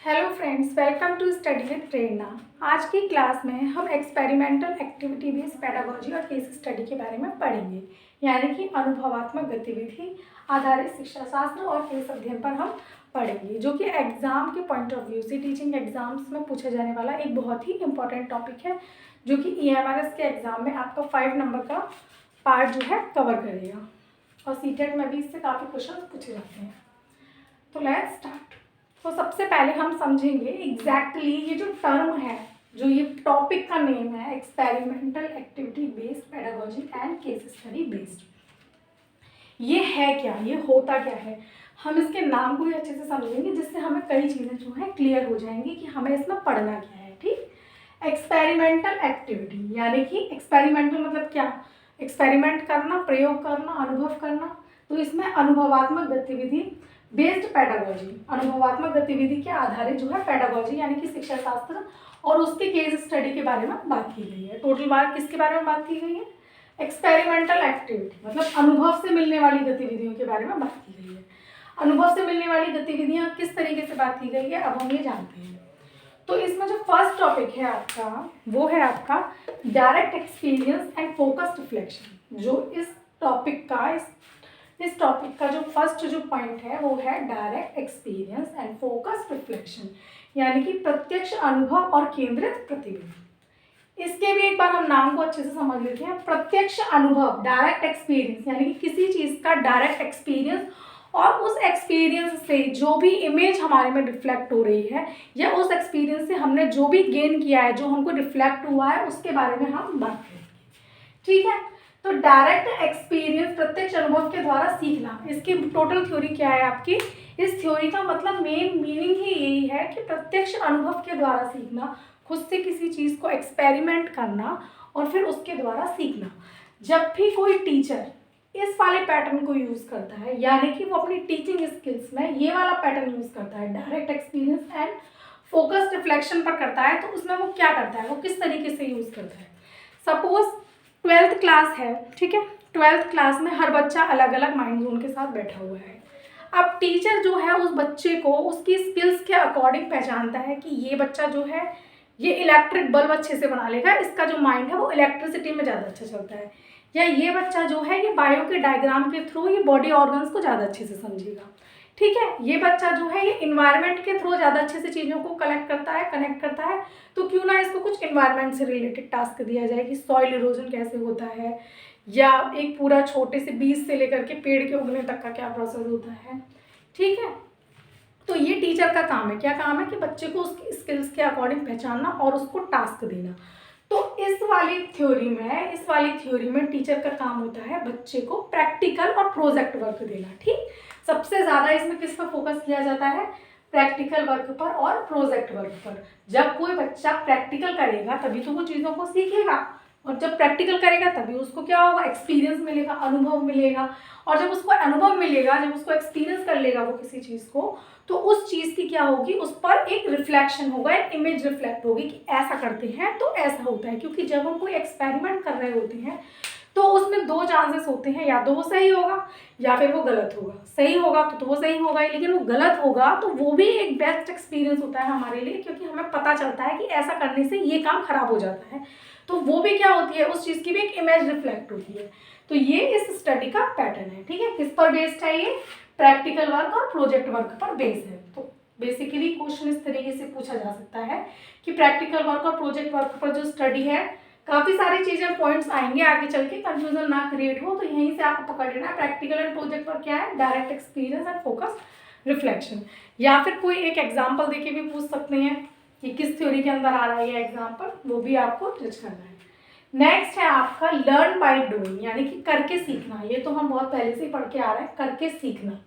Hello friends, welcome to study with Prerna. आज की class में हम एक्सपेरिमेंटल एक्टिविटी बेस्ड पेडागोजी और केस स्टडी के बारे में पढ़ेंगे, यानी कि अनुभवात्मक गतिविधि आधारित शिक्षा शास्त्र और केस अध्ययन पर हम पढ़ेंगे, जो कि एग्जाम के पॉइंट ऑफ व्यू से टीचिंग एग्जाम्स में पूछा जाने वाला एक बहुत ही इंपॉर्टेंट टॉपिक है, जो कि EMRS के एग्जाम में आपका 5 नंबर का पार्ट जो है कवर करेगा और सीटेट में भी इससे काफ़ी क्वेश्चन पूछे जाते हैं। तो लेट्स स्टार्ट। तो सबसे पहले हम समझेंगे एग्जैक्टली ये जो टर्म है, जो ये टॉपिक का नेम है, experimental activity based pedagogy and case study based, ये है क्या, ये होता क्या है। हम इसके नाम को ही अच्छे से समझेंगे, जिससे हमें कई चीज़ें जो है क्लियर हो जाएंगी कि हमें इसमें पढ़ना क्या है। ठीक, एक्सपेरिमेंटल एक्टिविटी यानी कि एक्सपेरिमेंटल मतलब क्या, एक्सपेरिमेंट करना, प्रयोग करना, अनुभव करना। तो इसमें अनुभवात्मक गतिविधि बेस्ड पेडागोजी, अनुभवात्मक गतिविधि के आधारित जो है पेडागोजी यानी कि शिक्षा शास्त्र और उसके केस स्टडी के बारे में बात की गई है। टोटल बात किसके बारे में बात की गई है? एक्सपेरिमेंटल एक्टिविटी मतलब अनुभव से मिलने वाली गतिविधियों के बारे में बात की गई है। अनुभव से मिलने वाली गतिविधियां किस तरीके से बात की गई है, अब हम ये जानते हैं। तो इसमें जो फर्स्ट टॉपिक है आपका, वो है आपका direct experience and focused reflection. जो इस टॉपिक का जो फर्स्ट जो पॉइंट है वो है direct experience and focused reflection, यानी कि प्रत्यक्ष अनुभव और केंद्रित प्रतिबिंब। इसके भी एक बार हम नाम को अच्छे से समझ लेते हैं। प्रत्यक्ष अनुभव, डायरेक्ट एक्सपीरियंस यानी कि किसी चीज का डायरेक्ट एक्सपीरियंस और उस एक्सपीरियंस से जो भी इमेज हमारे में रिफ्लेक्ट हो रही है या उस एक्सपीरियंस से हमने जो भी गेन किया है, जो हमको रिफ्लेक्ट हुआ है, उसके बारे में हम बात करेंगे। ठीक है, तो डायरेक्ट एक्सपीरियंस प्रत्यक्ष अनुभव के द्वारा सीखना, इसकी टोटल थ्योरी क्या है आपकी? इस थ्योरी का मतलब मेन मीनिंग ही यही है कि प्रत्यक्ष अनुभव के द्वारा सीखना, खुद से किसी चीज़ को एक्सपेरिमेंट करना और फिर उसके द्वारा सीखना। जब भी कोई टीचर इस वाले पैटर्न को यूज़ करता है, यानी कि वो अपनी टीचिंग स्किल्स में ये वाला पैटर्न यूज़ करता है, direct experience and focused reflection पर करता है, तो उसमें वो क्या करता है, वो किस तरीके से यूज़ करता है। सपोज 12th क्लास है, ठीक है, 12th क्लास में हर बच्चा अलग अलग माइंड जोन के साथ बैठा हुआ है। अब टीचर जो है उस बच्चे को उसकी स्किल्स के अकॉर्डिंग पहचानता है कि ये बच्चा जो है ये इलेक्ट्रिक बल्ब अच्छे से बना लेगा, इसका जो माइंड है वो इलेक्ट्रिसिटी में ज़्यादा अच्छा चलता है, या ये बच्चा जो है ये बायो के डायग्राम के थ्रू ये बॉडी ऑर्गन्स को ज़्यादा अच्छे से समझेगा। ठीक है, ये बच्चा जो है ये इन्वायरमेंट के थ्रू ज़्यादा अच्छे से चीज़ों को कलेक्ट करता है, कनेक्ट करता है। तो क्यों ना इसको कुछ इन्वायरमेंट से रिलेटेड टास्क दिया जाए कि सॉइल इरोजन कैसे होता है, या एक पूरा छोटे से बीज से लेकर के पेड़ के उगने तक का क्या प्रोसेस होता है। ठीक है, तो ये टीचर का काम है। क्या काम है? कि बच्चे को उसकी स्किल्स के अकॉर्डिंग पहचानना और उसको टास्क देना। तो इस वाली थ्योरी में टीचर का काम होता है बच्चे को प्रैक्टिकल और प्रोजेक्ट वर्क देना। ठीक, सबसे ज़्यादा इसमें किस पर फोकस किया जाता है? प्रैक्टिकल वर्क पर और प्रोजेक्ट वर्क पर। जब कोई बच्चा प्रैक्टिकल करेगा तभी तो वो चीज़ों को सीखेगा, और जब प्रैक्टिकल करेगा तभी उसको क्या होगा? एक्सपीरियंस मिलेगा, अनुभव मिलेगा। और जब उसको अनुभव मिलेगा, जब उसको एक्सपीरियंस कर लेगा वो किसी चीज़ को, तो उस चीज़ की क्या होगी? उस पर एक रिफ्लेक्शन होगा, एक इमेज रिफ्लेक्ट होगी कि ऐसा करते हैं तो ऐसा होता है। क्योंकि जब हम कोई एक्सपेरिमेंट कर रहे होते हैं तो उसमें 2 चांसेस होते हैं, या तो वो सही होगा या फिर वो गलत होगा। सही होगा तो वो सही होगा ही, लेकिन वो गलत होगा तो वो भी एक बेस्ट एक्सपीरियंस होता है हमारे लिए, क्योंकि हमें पता चलता है कि ऐसा करने से ये काम खराब हो जाता है। तो वो भी क्या होती है? उस चीज़ की भी एक इमेज रिफ्लेक्ट होती है। तो ये इस स्टडी का पैटर्न है। ठीक है, किस पर बेस्ड है ये? प्रैक्टिकल वर्क और प्रोजेक्ट वर्क पर बेस्ड है। तो बेसिकली क्वेश्चन इस तरीके से पूछा जा सकता है कि प्रैक्टिकल वर्क और प्रोजेक्ट वर्क पर जो स्टडी है, काफ़ी सारी चीज़ें पॉइंट्स आएंगे आगे चल के, कंफ्यूजन ना क्रिएट हो, तो यहीं से आपको पकड़ लेना है प्रैक्टिकल एंड प्रोजेक्ट वर्क क्या है, direct experience and focus reflection. या फिर कोई एक एग्जाम्पल देके भी पूछ सकते हैं कि किस थ्योरी के अंदर आ रहा है ये एग्जाम्पल, वो भी आपको जज करना है। नेक्स्ट है आपका लर्न बाय डूइंग, यानी कि करके सीखना। ये तो हम बहुत पहले से ही पढ़ के आ रहे हैं, करके सीखना।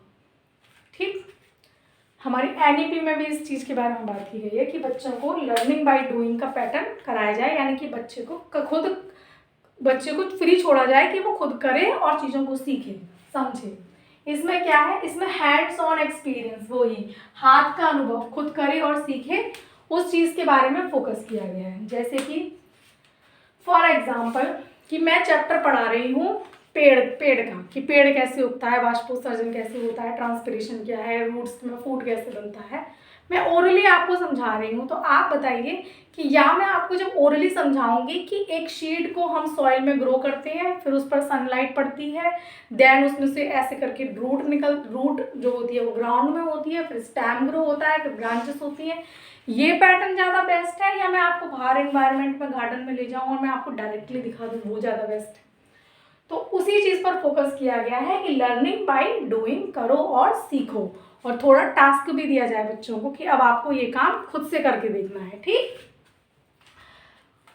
ठीक, हमारी एनईपी में भी इस चीज़ के बारे में बात की गई है कि बच्चों को लर्निंग बाय डूइंग का पैटर्न कराया जाए, यानी कि बच्चे को फ्री छोड़ा जाए कि वो खुद करे और चीज़ों को सीखे, समझे। इसमें क्या है? इसमें हैंड्स ऑन एक्सपीरियंस, वही हाथ का अनुभव, खुद करे और सीखे, उस चीज़ के बारे में फोकस किया गया है। जैसे कि फॉर एग्जाम्पल कि मैं चैप्टर पढ़ा रही हूँ पेड़ का, कि पेड़ कैसे उगता है, वाष्पोत्सर्जन कैसे होता है, ट्रांसपिरेशन क्या है, रूट्स में फूड कैसे बनता है, मैं ओरली आपको समझा रही हूँ, तो आप बताइए कि या मैं आपको जब ओरली समझाऊंगी कि एक शीड को हम सॉइल में ग्रो करते हैं, फिर उस पर सनलाइट पड़ती है, देन उसमें से ऐसे करके रूट जो होती है वो ग्राउंड में होती है, फिर स्टेम ग्रो होता है, फिर ब्रांचेस होती हैं, ये पैटर्न ज़्यादा बेस्ट है, या मैं आपको बाहर एनवायरनमेंट में गार्डन में ले जाऊँ और मैं आपको डायरेक्टली दिखा दूँ, वो ज़्यादा बेस्ट है? तो उसी चीज़ पर फोकस किया गया है कि लर्निंग बाय डूइंग, करो और सीखो, और थोड़ा टास्क भी दिया जाए बच्चों को कि अब आपको ये काम खुद से करके देखना है। ठीक,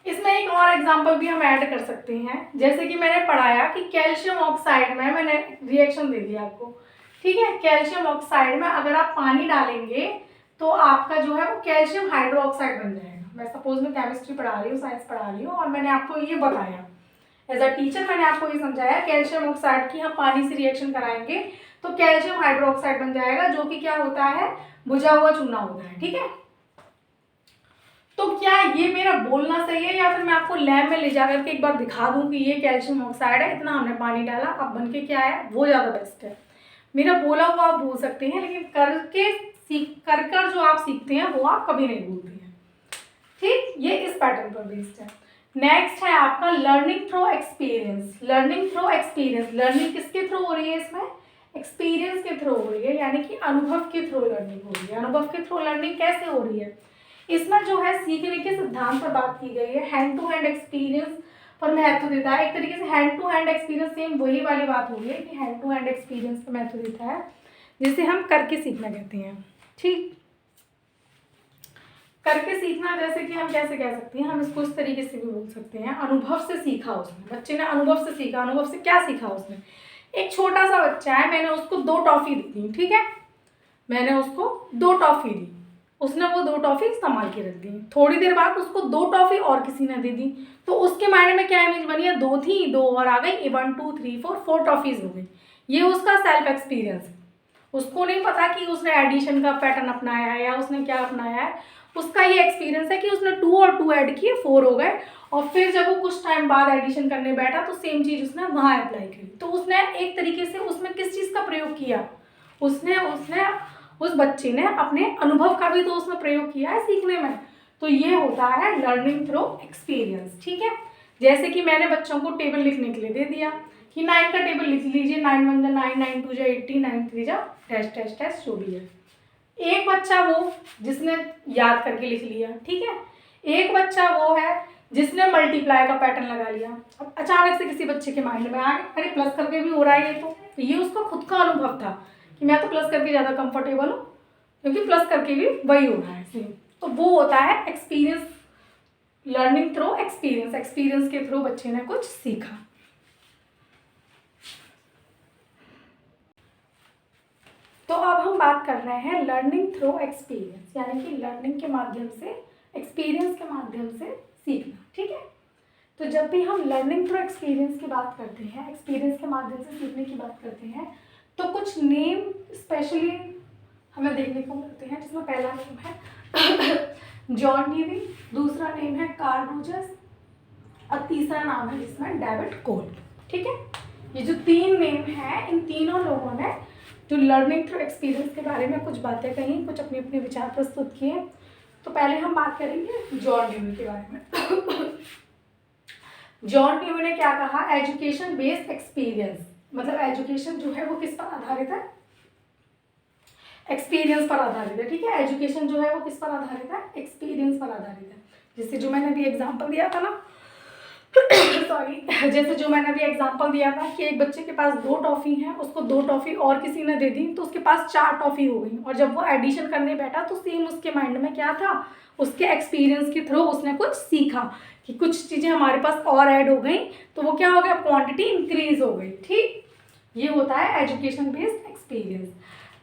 इसमें एक और एग्जांपल भी हम ऐड कर सकते हैं, जैसे कि मैंने पढ़ाया कि कैल्शियम ऑक्साइड में मैंने रिएक्शन दे दिया आपको, ठीक है। कैल्शियम ऑक्साइड में अगर आप पानी डालेंगे तो आपका जो है वो कैल्शियम हाइड्रोक्साइड बन जाएगा। मैं सपोज में केमिस्ट्री पढ़ा रही हूँ, साइंस पढ़ा रही हूँ, और मैंने आपको ये बताया एज अ टीचर, मैंने आपको ये समझाया कैल्शियम ऑक्साइड की हम पानी से रिएक्शन कराएंगे तो कैल्शियम हाइड्रोक्साइड बन जाएगा, जो कि क्या होता है, बुझा हुआ चूना होता है। ठीक है, तो क्या ये मेरा बोलना सही है, या फिर मैं आपको लैब में ले जाकर के एक बार दिखा दूं कि ये कैल्शियम ऑक्साइड है, इतना हमने पानी डाला, अब बन के क्या है, वो ज़्यादा बेस्ट है। मेरा बोला हुआ आप बोल सकते हैं, लेकिन करके कर जो आप सीखते हैं वो आप कभी नहीं भूलते हैं। ठीक, ये इस पैटर्न पर बेस्ड है। नेक्स्ट है आपका learning through experience. Learning through experience, learning किसके थ्रू हो रही है इसमें, एक्सपीरियंस के थ्रू हो रही है, यानी कि अनुभव के थ्रू लर्निंग हो रही है। अनुभव के थ्रू लर्निंग कैसे हो रही है, इसमें जो है सीखने के सिद्धांत पर बात की गई है, हैंड टू हैंड एक्सपीरियंस पर महत्व देता है। एक तरीके से hand to hand experience same वही वाली बात हो रही है कि हैंड टू हैंड एक्सपीरियंस पर महत्व देता है, जिसे हम करके सीखना कहते हैं। ठीक, करके सीखना जैसे कि हम कैसे कह सकते हैं, हम इसको इस तरीके से भी बोल सकते हैं, अनुभव से सीखा उसने, बच्चे ने अनुभव से सीखा। अनुभव से क्या सीखा उसने, एक छोटा सा बच्चा है, मैंने उसको 2 टॉफी दी थी, ठीक है, मैंने उसको 2 टॉफी दी, उसने वो 2 टॉफी संभाल के रख दी, थोड़ी देर बाद उसको 2 टॉफी और किसी ने दे दी, तो उसके माइंड में क्या इमेज बनी है, 2 थी, 2 और आ गई, 1 2 3 4 टॉफीज हो गई। ये उसका सेल्फ एक्सपीरियंस है, उसको नहीं पता कि उसने एडिशन का पैटर्न अपनाया है या उसने क्या अपनाया है, उसका ये एक्सपीरियंस है कि उसने 2 और 2 ऐड किए 4 हो गए, और फिर जब वो कुछ टाइम बाद एडिशन करने बैठा तो सेम चीज़ उसने वहाँ अप्लाई करी। तो उसने एक तरीके से उसमें किस चीज़ का प्रयोग किया, उसने उस बच्चे ने अपने अनुभव का भी तो उसमें प्रयोग किया है सीखने में। तो ये होता है लर्निंग थ्रू एक्सपीरियंस। ठीक है, जैसे कि मैंने बच्चों को टेबल लिखने के लिए दे दिया कि 9 का टेबल लिख लीजिए, 9 1 9 9 2 80 9 3 डैश डैश डैश जो भी है। एक बच्चा वो जिसने याद करके लिख लिया, ठीक है, एक बच्चा वो है जिसने मल्टीप्लाई का पैटर्न लगा लिया। अब अचानक से किसी बच्चे के माइंड में आ गया, अरे प्लस करके भी हो रहा है, ये तो ये उसका खुद का अनुभव था कि मैं तो प्लस करके ज़्यादा कंफर्टेबल हूँ, क्योंकि प्लस करके भी वही हो रहा है सेम। तो वो होता है experience, learning through experience, experience के थ्रू बच्चे ने कुछ सीखा। तो अब हम बात कर रहे हैं लर्निंग थ्रू एक्सपीरियंस, यानी कि लर्निंग के माध्यम से, एक्सपीरियंस के माध्यम से सीखना। ठीक है, तो जब भी हम लर्निंग थ्रू एक्सपीरियंस की बात करते हैं, एक्सपीरियंस के माध्यम से सीखने की बात करते हैं, तो कुछ नेम स्पेशली हमें देखने को मिलते हैं, जिसमें पहला नेम है जॉन डीवी, दूसरा नेम है कार्ल रोजर्स, और तीसरा नाम है जिसमें डेविड कोल्ब। ठीक है, ये जो 3 नेम हैं, इन तीनों लोगों ने जो लर्निंग थ्रू एक्सपीरियंस के बारे में कुछ बातें कही, कुछ अपने अपने विचार प्रस्तुत किए। तो पहले हम बात करेंगे जॉन ड्यूई के बारे में। जॉन ड्यूई ने क्या कहा, एजुकेशन बेस्ड एक्सपीरियंस, मतलब एजुकेशन जो है वो किस पर आधारित है, एक्सपीरियंस पर आधारित है। ठीक है, एजुकेशन जो है वो किस पर आधारित है, एक्सपीरियंस पर आधारित है। जैसे जो मैंने अभी एग्जाम्पल दिया था ना सॉरी, जैसे जो मैंने अभी एग्जांपल दिया था कि एक बच्चे के पास 2 टॉफ़ी हैं, उसको 2 टॉफ़ी और किसी ने दे दी तो उसके पास 4 टॉफ़ी हो गई, और जब वो एडिशन करने बैठा तो सेम उसके माइंड में क्या था, उसके एक्सपीरियंस के थ्रू उसने कुछ सीखा कि कुछ चीज़ें हमारे पास और ऐड हो गई, तो वो क्या हो गया, क्वांटिटी इंक्रीज हो गई। ठीक, ये होता है एजुकेशन बेस्ड एक्सपीरियंस।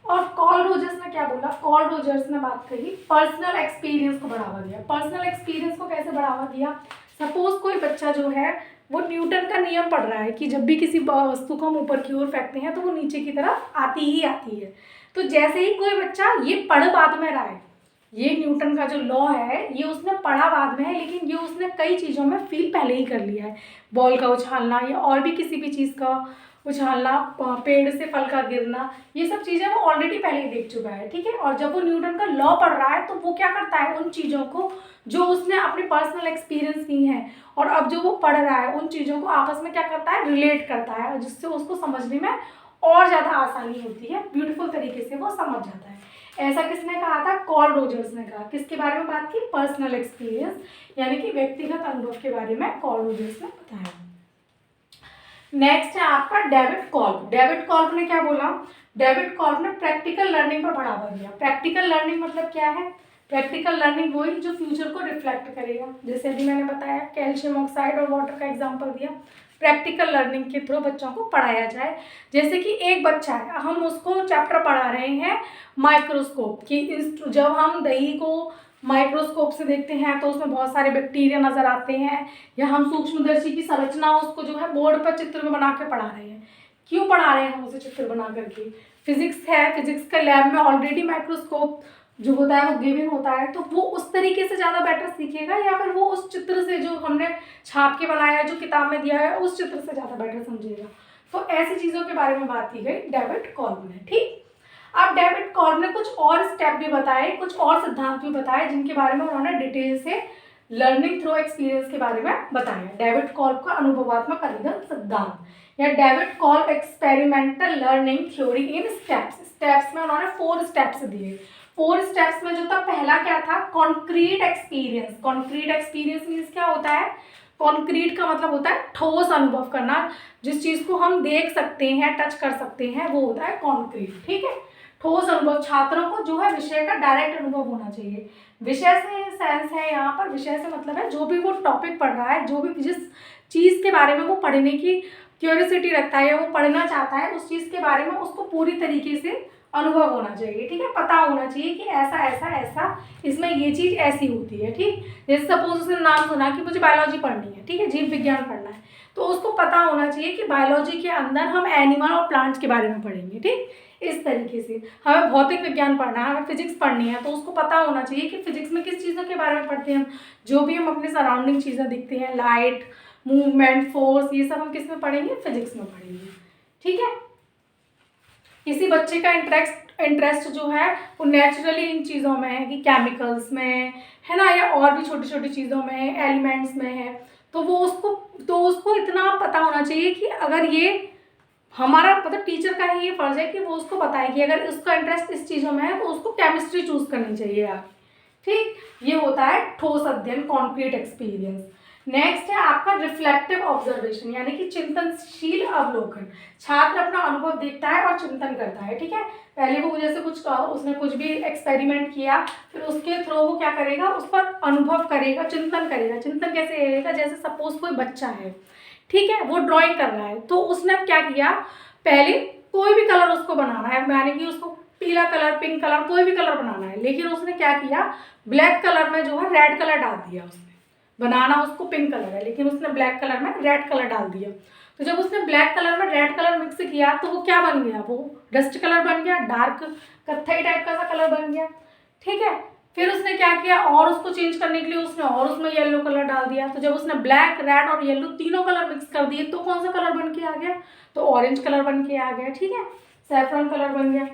और कार्ल रोजर्स ने क्या बोला, कार्ल रोजर्स ने बात कही पर्सनल एक्सपीरियंस को बढ़ावा दिया। पर्सनल एक्सपीरियंस को कैसे बढ़ावा दिया, सपोज कोई बच्चा जो है वो न्यूटन का नियम पढ़ रहा है कि जब भी किसी वस्तु को हम ऊपर की ओर फेंकते हैं तो वो नीचे की तरफ आती ही आती है। तो जैसे ही कोई बच्चा ये पढ़ बाद में रहा है, ये न्यूटन का जो लॉ है ये उसने पढ़ा बाद में है, लेकिन ये उसने कई चीज़ों में फील पहले ही कर लिया है, बॉल का उछालना या और भी किसी भी चीज़ का उछालना, पेड़ से फल का गिरना, ये सब चीज़ें वो ऑलरेडी पहले ही देख चुका है, ठीक है। और जब वो न्यूटन का लॉ पढ़ रहा है तो वो क्या करता है, उन चीज़ों को जो उसने अपनी पर्सनल एक्सपीरियंस की हैं और अब जो वो पढ़ रहा है उन चीज़ों को आपस में क्या करता है, रिलेट करता है, जिससे उसको समझने में और ज़्यादा आसानी होती है, ब्यूटीफुल तरीके से वो समझ जाता है। ऐसा किसने कहा था, कार्ल रॉजर्स ने कहा। किसके बारे में बात की, पर्सनल एक्सपीरियंस यानी कि व्यक्तिगत अनुभव के बारे में कार्ल रॉजर्स ने बताया। नेक्स्ट है आपका डेविड कॉल्ब। डेविड कॉल्ब ने क्या बोला, डेविड कॉल्ब ने प्रैक्टिकल लर्निंग पर बढ़ावा दिया। प्रैक्टिकल लर्निंग मतलब क्या है, प्रैक्टिकल लर्निंग वही जो फ्यूचर को रिफ्लेक्ट करेगा। जैसे अभी मैंने बताया कैल्शियम ऑक्साइड और वाटर का एग्जांपल दिया, प्रैक्टिकल लर्निंग के थ्रू बच्चों को पढ़ाया जाए। जैसे कि एक बच्चा है, हम उसको चैप्टर पढ़ा रहे हैं माइक्रोस्कोप की, जब हम दही को माइक्रोस्कोप से देखते हैं तो उसमें बहुत सारे बैक्टीरिया नजर आते हैं, या हम सूक्ष्मदर्शी की संरचना उसको जो है बोर्ड पर चित्र में बना के पढ़ा रहे हैं। क्यों पढ़ा रहे हैं हम उसे चित्र बना करके, फिजिक्स है, फिजिक्स के लैब में ऑलरेडी माइक्रोस्कोप जो होता है वो गिवन होता है, तो वो उस तरीके से ज़्यादा बेटर सीखेगा, या फिर वो उस चित्र से जो हमने छाप के बनाया है, जो किताब में दिया है, उस चित्र से ज़्यादा बेटर समझेगा। तो ऐसी चीज़ों के बारे में बात की गई डेविड कॉल्ब ने, ठीक। अब डेविड कॉल्ब ने कुछ और स्टेप भी बताए, कुछ और सिद्धांत भी बताए, जिनके बारे में उन्होंने डिटेल से लर्निंग थ्रू एक्सपीरियंस के बारे में बताया। डेविड कॉल्ब का अनुभवात्मक अधिगम सिद्धांत या डेविड कॉल्ब एक्सपेरिमेंटल लर्निंग थ्योरी इन स्टेप्स। स्टेप्स में उन्होंने 4 स्टेप्स दिए। 4 स्टेप्स में जो था, पहला क्या था, concrete experience. Concrete experience means क्या होता है, कॉन्क्रीट का मतलब होता है ठोस अनुभव करना, जिस चीज़ को हम देख सकते हैं, टच कर सकते हैं, वो होता है कॉन्क्रीट, ठीक है। ठोस अनुभव, छात्रों को जो है विषय का डायरेक्ट अनुभव होना चाहिए। विषय से सेंस है यहाँ पर, विषय से मतलब है जो भी वो टॉपिक पढ़ रहा है, जो भी जिस चीज़ के बारे में वो पढ़ने की क्यूरियोसिटी रखता है या वो पढ़ना चाहता है, उस चीज़ के बारे में उसको पूरी तरीके से अनुभव होना चाहिए, ठीक है। पता होना चाहिए कि ऐसा ऐसा ऐसा इसमें ये चीज़ ऐसी होती है, ठीक। जैसे सपोज उसने नाम सुना कि मुझे बायोलॉजी पढ़नी है, ठीक है, जीव विज्ञान पढ़ना है, तो उसको पता होना चाहिए कि बायोलॉजी के अंदर हम एनिमल और प्लांट्स के बारे में पढ़ेंगे, ठीक। इस तरीके से हमें भौतिक विज्ञान पढ़ना है, हमें फिजिक्स पढ़नी है, तो उसको पता होना चाहिए कि फिजिक्स में किस चीज़ों के बारे में पढ़ते हैं हम, जो भी हम अपने सराउंडिंग चीज़ें दिखती हैं, लाइट, मूवमेंट, फोर्स, ये सब हम किस में पढ़ेंगे, फिजिक्स में पढ़ेंगे, ठीक है। किसी बच्चे का इंटरेस्ट जो है वो नेचुरली इन चीज़ों में है कि केमिकल्स में है ना, या और भी छोटी छोटी चीज़ों में, एलिमेंट्स में है, तो वो उसको इतना पता होना चाहिए कि अगर ये हमारा मतलब टीचर का ही ये फर्ज है कि वो उसको बताए कि अगर उसका इंटरेस्ट इस चीज़ों में है तो उसको केमिस्ट्री चूज करनी चाहिए आप, ठीक। ये होता है ठोस अध्ययन, कॉन्क्रीट एक्सपीरियंस। नेक्स्ट है आपका रिफ्लेक्टिव ऑब्जर्वेशन यानी कि चिंतनशील अवलोकन। छात्र अपना अनुभव देखता है और चिंतन करता है, ठीक है। पहले वो जैसे उसने कुछ भी एक्सपेरिमेंट किया, फिर उसके थ्रू वो क्या करेगा, उस पर अनुभव करेगा, चिंतन करेगा। चिंतन कैसे करेगा, जैसे सपोज कोई बच्चा है, ठीक है, वो ड्राइंग कर रहा है, तो उसने क्या किया, पहले कोई भी कलर उसको बनाना है, यानी कि उसको पीला कलर, पिंक कलर, कोई भी कलर बनाना है, लेकिन उसने क्या किया, ब्लैक कलर में जो है रेड कलर डाल दिया। उसने बनाना उसको पिंक कलर है, लेकिन उसने ब्लैक कलर में रेड कलर डाल दिया। तो जब उसने ब्लैक कलर में रेड कलर मिक्स किया तो वो क्या बन गया, वो डस्ट कलर बन गया, डार्क कत्थई टाइप का सा कलर बन गया, ठीक है। फिर उसने क्या किया, और उसको चेंज करने के लिए उसने और उसमें येलो कलर डाल दिया। तो जब उसने ब्लैक, रेड और येलो तीनों कलर मिक्स कर दिए तो कौन सा कलर बन के आ गया, तो ऑरेंज कलर बन के आ गया, ठीक है, सैफरन कलर बन गया।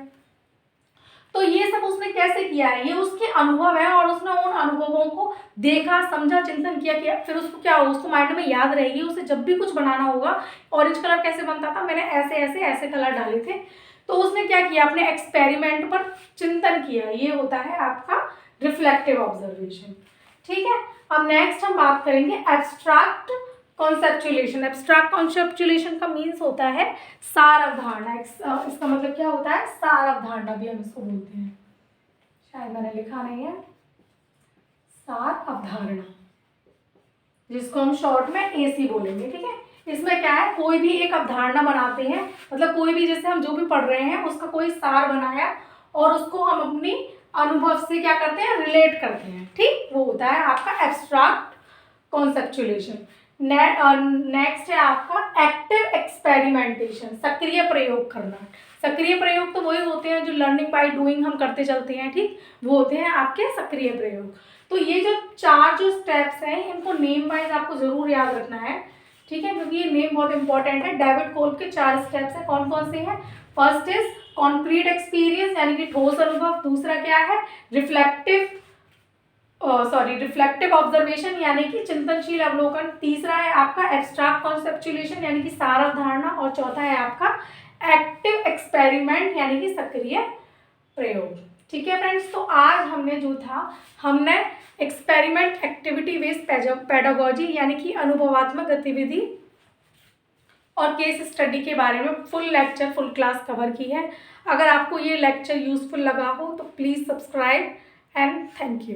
तो ये सब उसने कैसे किया है, ये उसके अनुभव है, और उसने उन अनुभवों को देखा, समझा, चिंतन किया, फिर उसको क्या होगा, उसको माइंड में याद रहेगी। उसे जब भी कुछ बनाना होगा, ऑरेंज कलर कैसे बनता था, मैंने ऐसे ऐसे ऐसे कलर डाले थे, तो उसने क्या किया, अपने एक्सपेरिमेंट पर चिंतन किया। ये होता है आपका रिफ्लेक्टिव ऑब्जर्वेशन, ठीक है। अब नेक्स्ट हम बात करेंगे एब्स्ट्रैक्ट कॉन्सेप्चुलेशन। एब्स्ट्रैक्ट कॉन्सेप्चुलेशन का मीन्स होता है सार अवधारणा। इसका मतलब क्या होता है, सार अवधारणा भी हम इसको बोलते हैं, शायद मैंने लिखा नहीं है, सार अवधारणा, जिसको हम शॉर्ट में एसी बोलेंगे, ठीक है। इसमें क्या है, कोई भी एक अवधारणा बनाते हैं, मतलब कोई भी, जैसे हम जो भी पढ़ रहे हैं उसका कोई सार बनाया और उसको हम अपनी अनुभव से क्या करते हैं, रिलेट करते हैं, ठीक। वो होता है आपका एब्स्ट्रैक्ट कॉन्सेप्चुलेशन। नेक्स्ट है आपका एक्टिव एक्सपेरिमेंटेशन, सक्रिय प्रयोग करना। सक्रिय प्रयोग तो वही होते हैं जो लर्निंग बाय डूइंग हम करते चलते हैं, ठीक, वो होते हैं आपके सक्रिय प्रयोग। तो ये जो 4 जो स्टेप्स हैं इनको नेम वाइज आपको जरूर याद रखना है। ठीक है, क्योंकि ये नेम बहुत इंपॉर्टेंट है। डेविड कोल्ब के 4 स्टेप्स हैं, कौन कौन से हैं? फर्स्ट इज कॉन्क्रीट एक्सपीरियंस यानी कि ठोस अनुभव। दूसरा क्या है? रिफ्लेक्टिव ऑब्जर्वेशन यानी कि चिंतनशील अवलोकन। तीसरा है आपका एब्स्ट्रैक्ट कॉन्सेप्चुलेशन यानी कि सार अवधारणा। और चौथा है आपका एक्टिव एक्सपेरिमेंट यानी कि सक्रिय प्रयोग। ठीक है फ्रेंड्स, तो आज हमने एक्सपेरिमेंट एक्टिविटी बेस्ड पेडागोजी यानी कि अनुभवात्मक गतिविधि और केस स्टडी के बारे में फुल क्लास कवर की है। अगर आपको ये लेक्चर यूजफुल लगा हो तो please subscribe and thank you.